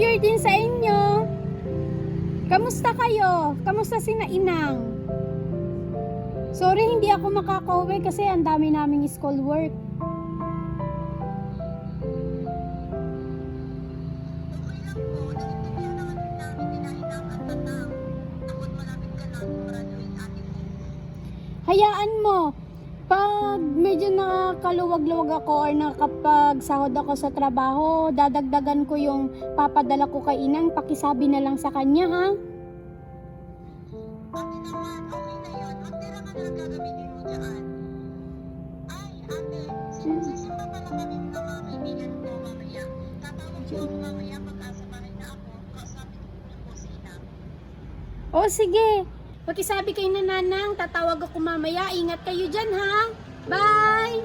Year din sa inyo. Kamusta kayo? Kamusta sina Inang? Sorry, hindi ako makaka-uwi kasi ang dami naming school work. Hayaan mo, pag medyo nakaluwag-luwag ako or nakapagsahod ako sa trabaho, dadagdagan ko yung papadala ko kay Inang, pakisabi na lang sa kanya, ha? Ate naman, okay na yun. Ang pera ka na gagamitin mo dyan. Ay, ate, sisimba pa lang kami ng mga kaibigan ko mamaya. Tatawag ko ako mamaya pagkasa pa rin na ako. Kasabi ko po si Inang. O sige, pakisabi kay Nanang, tatawag ako mamaya. Ingat kayo dyan, ha? Bye!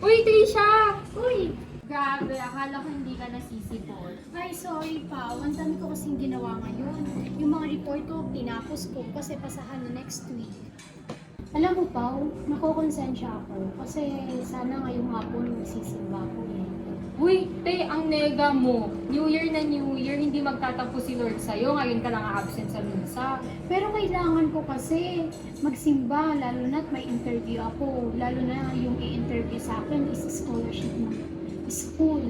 Uy, Trisha! Uy! Grabe, akala ko hindi ka nasisipol. Ay, sorry pa. Ang dami ko kasing ginawa ngayon. Yung mga report ko, tinapos ko kasi pasahan na next week. Alam mo, Pao, nakokonsensya ako kasi sana ngayong hapon magsisimba ko eh. Uy, te, ang nega mo. New Year na New Year, hindi magtatapos si Lord sa'yo. Ngayon ka lang absent sa misa. Pero kailangan ko kasi magsimba, lalo na't may interview ako. Lalo na yung i-interview sa akin is scholarship ng school.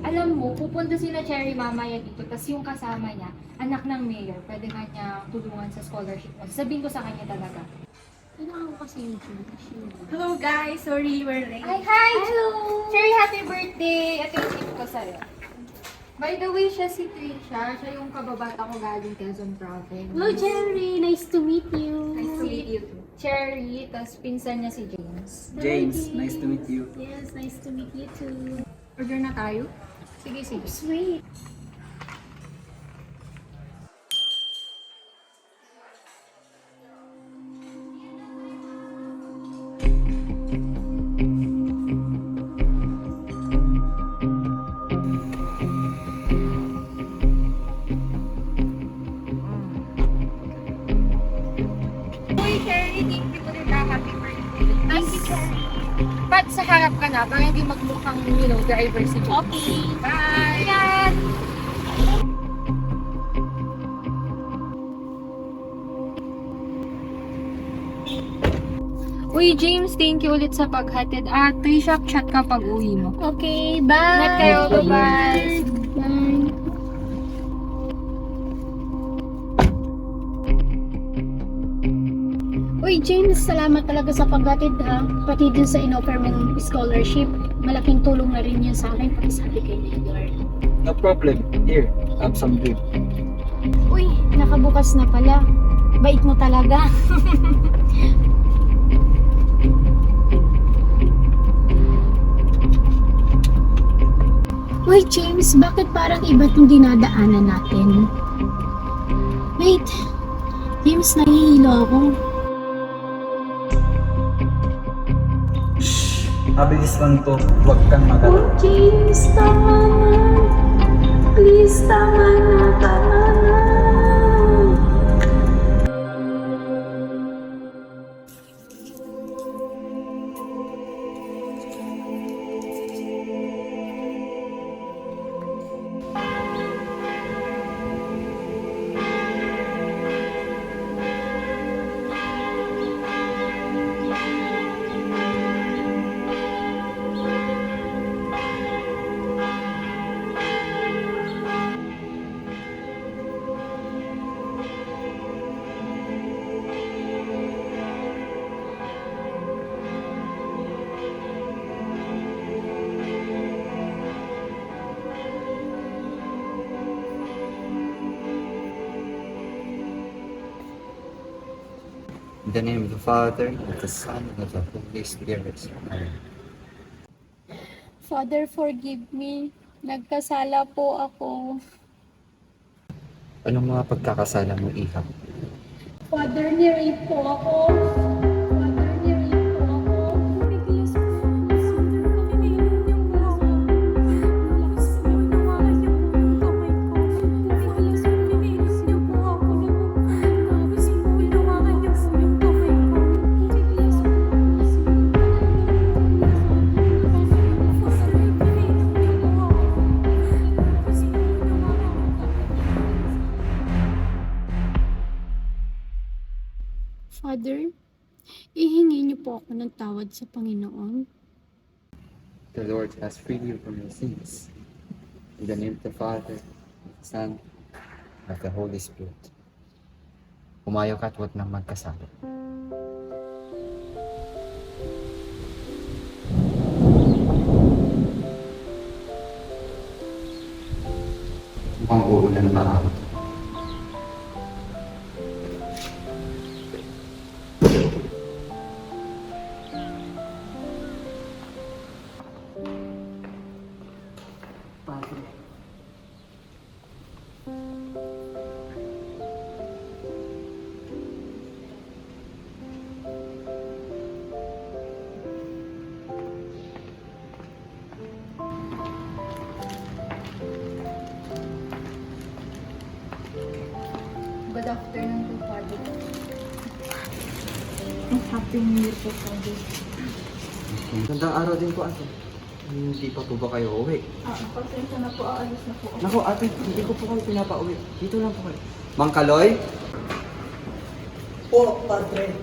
Alam mo, pupunta sila Cherry mamaya dito, tas yung kasama niya, anak ng mayor, pwede ka niya tulungan sa scholarship mo. Sabihin ko sa kanya talaga. Kailangan ko kasi yung tuition. Hello guys, sorry we're late. Hi, hi! Hello! Cherry, happy birthday! Ito yung gift ko sa'yo. By the way, siya si Trisha. Siya yung kababata ko galing Quezon Province. Hello, Jerry! Nice to meet you! Nice to meet you. Cherry, tas pinsan niya si James. James, nice to meet you. Yes, nice to meet you too. Order na tayo? Sige, sige. Sweet! Uy, Cherry, thank you for the happy birthday. Thank you, Cherry. Pat, sa harap ka na, para hindi magmukhang, driver si James. Okay! Bye! Ingat! Uy, James, thank you ulit sa paghatid. Trisha, chat ka pag uwi mo. Okay, bye! Ingat kayo, bye-bye! Bye! Uy, James, salamat talaga sa paghatid ha. Pati din sa in-offer mong scholarship. Malaking tulong na rin yun sa akin pati sabi kay Mayor. No problem. Here, have some drink. Uy, nakabukas na pala. Bait mo talaga. Uy, James, bakit parang iba itong dinadaanan natin? Wait, James, nahihilo ako. Mabilis lang to. Huwag kang Oh, magalala. James, tama na. Please, tama na, tama na. In the name of the Father, and of the Son, and of the Holy Spirit. Amen. Father, forgive me. Nagkasala po ako. Anong mga pagkakasala mo, Iha? Father, ni-rape po ako. Father, ni-rape po ako. Nicholas po. Father, pamimilin niyo po ako. Malakas po. Nawalan niyo po ang kamay ko. Nicholas, pamimilin niyo po ako. Father, ihingi niyo po ako ng tawad sa Panginoon. The Lord has freed you from your sins. In the name of the Father, of the Son, and of the Holy Spirit. Pumayo ka at huwag nang magkasala. Mukhang uulan na maaari. Good afternoon po, Father. Happy New Year po, Father. Gandang araw din po, ate. Hindi pa po ba kayo uwi? Pasensya na po, aalis na po ako. Naku, ate, hindi ko po kayo pinapauwi. Dito lang po kayo. Mang Kaloy? Po, Padre.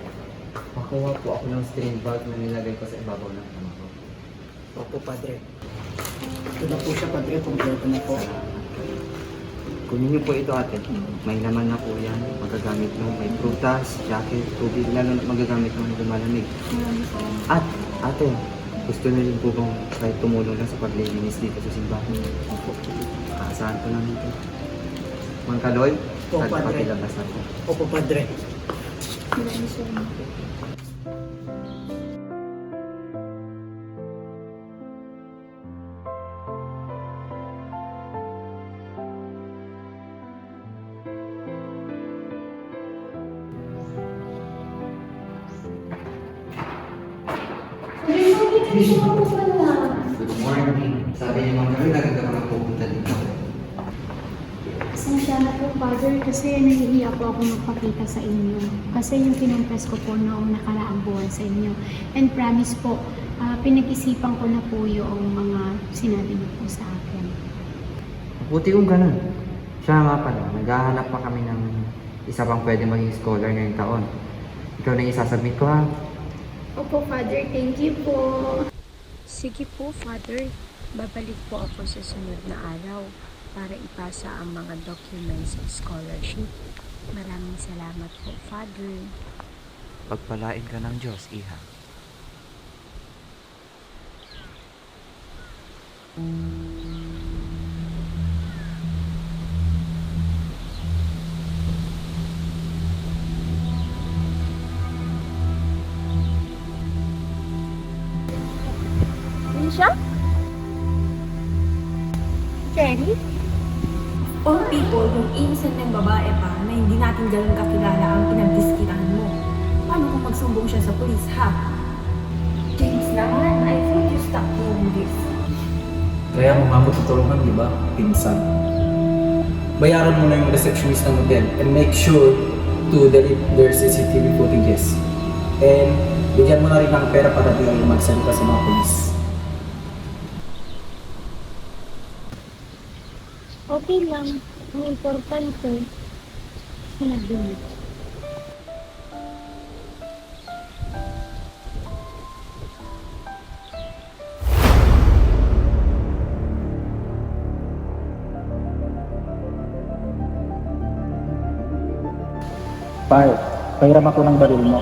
Makuha po ako ng string bag na nilagay ko sa ibabaw ng kama ko. Opo, Padre. Ito na po siya, Padre. Kompleto na po. Kunin niyo po ito, ate. May laman na po yan. Magagamit mo. May prutas, jacket, tubig. Lalo na magagamit mo ng lumalamig. At, ate, gusto na rin po bang kahit tumulong lang sa paglilinis dito sa simbahan? Opo. Asahan ko lang ito. Mang Kaloy, Opo, at Padre. pakilabas ako. Opo, Padre. Good morning. Sabi ni Mang Kaloy, lagi ka naman pupunta dito. Pasensya na po, Father, kasi nahihiya po ako magpakita sa inyo. Kasi yung kinonfess ko po noong nakaraang buwan sa inyo. And promise po, pinag-isipan ko na po yung mga sinabi niyo po sa akin. Buti kung ganun. Siya nga pala, naghahanap pa kami ng isa pang pwede maging scholar ngayong taon. Ikaw na isasubmit ko, ha? Opo, Father, thank you po. Sige po, Father. Babalik po ako sa sunod na araw para ipasa ang mga documents of scholarship. Maraming salamat po, Father. Pagpalain ka ng Diyos, Iha. Alicia? Cherry? All people, kung innocent ng babae pa na hindi natin ganun kakilala ang pinagdiskitahan mo. Paano kung magsumbong siya sa pulis, ha? James naman, I thought you stopped doing this. Kaya mo nga mo tutulungan, di ba? Pinsan. Bayaran mo na yung receptionist ng hotel and make sure to delete their CCTV footages. And bigyan mo na rin ng pera para di rin magsalita sa mga pulis. Okay lang. Ang importante, sinabi niyo. Pare, pahiram ako ng baril mo.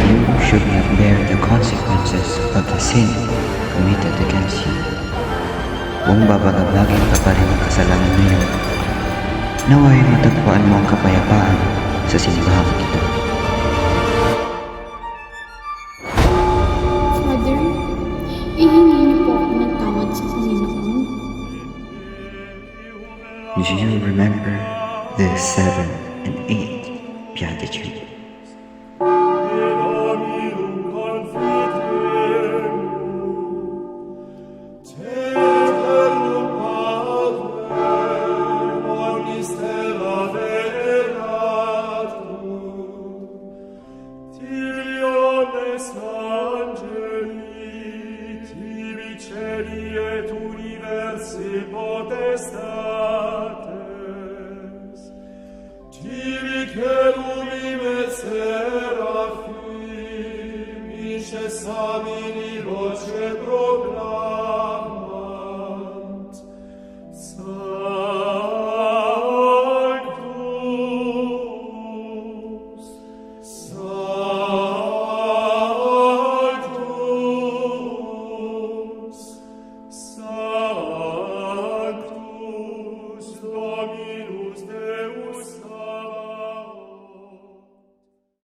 You should not bear the consequences of the sin committed against you. Kung babagabagin ka pa rin ang kasalanan na yun, naway matagpuan mo ang kapayapaan sa simbahan ito. Father, ihingi niyo po ako ng tawad sa Panginoon. Do you remember the 7th and 8th Beatitude? cieli et universi potestates, tibi cherubim et seraphim, incessamini voce proclamant,